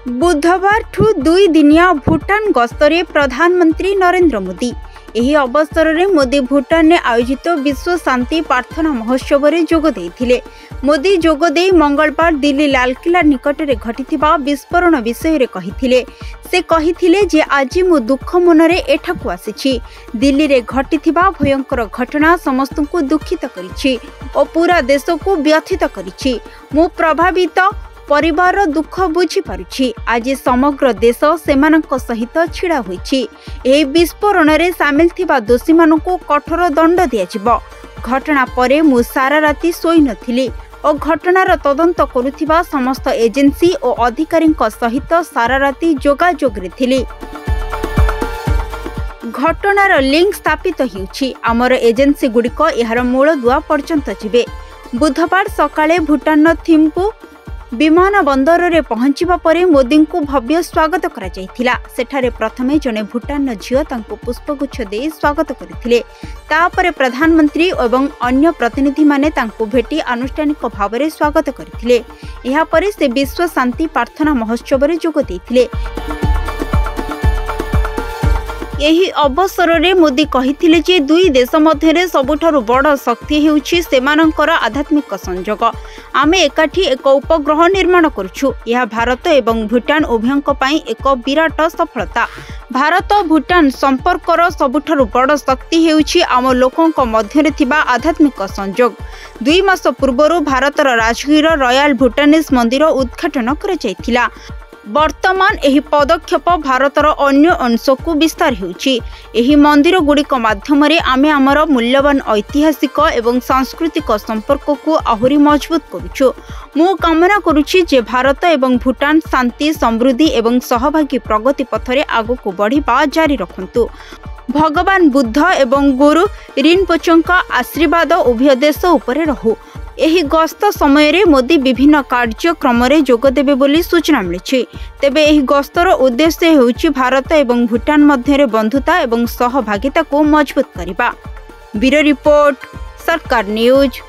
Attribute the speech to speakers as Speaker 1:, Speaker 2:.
Speaker 1: बुधवार ठू 2 दिनिया भूटान गस्तरे प्रधानमंत्री नरेंद्र मोदी। एही अवसर में मोदी भूटान में आयोजित विश्व शांति प्रार्थना महोत्सव में जोग देइथिले। मोदी जोगदे मंगलवार दिल्ली लालकिला निकट में घटिथिबा विस्फोरण विषय रे कहिथिले। से कहिथिले जे आज मु दुख मनरे एठाकु आसीछि। दिल्ली रे घटिथिबा भयंकर घटना समस्त को दुखित करिछि और पूरा देश को व्यथित करिछि। मु प्रभावित परिवार दुख बुझी पारुछि। आज समग्र देश सेमानक सहित छिड़ा होइछि। एही विस्फोरण रे शामिल थिबा दोषी मानकु कठोर दंड दियाजिबो। घटना परे मु सारा राति सोई नथिली और घटनार तदंत करुथिबा समस्त एजेंसी और अधिकारीक सहित सारा राति जोगाजोग रे थिली। घटनार लिंक स्थापित होउछि। आमर एजेंसी गुडिक एहार मूल दुआ पर्यंत जिबे। बुधवार सकाळे भूटान थिम्पू विमान बंदर रे पहुंचीबा परे मोदी को भव्य स्वागत करा जायथिला। सेठारे प्रथमे जने भूटान झियो तांको पुष्पगुच्छ दे स्वागत करथिले। तापरे प्रधानमंत्री एवं अन्य प्रतिनिधि माने तांको भेटी आनुष्ठानिक भावरे स्वागत करथिले। एहा परे से विश्व शांति प्रार्थना महोत्सव रे जोग देथिले। यही अवसर में मोदी कहिथिले जे दुई देश मध्य सबुठारु बड़ शक्ति हेउछि सेमानंकर आध्यात्मिक संजोग। आमे एकाठी एक उपग्रह निर्माण करुछु। यह भारत एवं भूटान उभयंक पई एक विराट सफलता। भारत भूटान संपर्कर सबुठारु बड़ शक्ति हेउछि आम लोकंक मध्यरे थिबा आध्यात्मिक संजोग। 2 मास पूर्व भारतर राजगीर रॉयल भूटानीज मंदिर उद्घाटन करा जायथिला। वर्तमान एही पदक्षेप भारतर अन्य अंश को विस्तार हेउछि। एही मंदिर गुड़िक माध्यम रे आमे आमर मूल्यवान ऐतिहासिक एवं सांस्कृतिक संपर्क को आहुरी मजबूत करुछु। मु कामना करुछि जे भारत एवं भूटान शांति समृद्धि एवं सहभागी प्रगति पथरे आगको बढ़िबा जारी रखन्तु। भगवान बुद्ध एवं गुरु रिनपोचेଙ୍କ आशीर्वाद उभय देश उपरे रहु। एही गस्त समय रे मोदी विभिन्न कार्यक्रम रे जोग देबे बोली सूचना मिलिछि। तेबे एही गस्तर उद्देश्य हेउछि भारत एवं भूटान मध्य रे बंधुता एवं सहभागिता को मजबूत करिबा। ब्यूरो रिपोर्ट, सरकार न्यूज।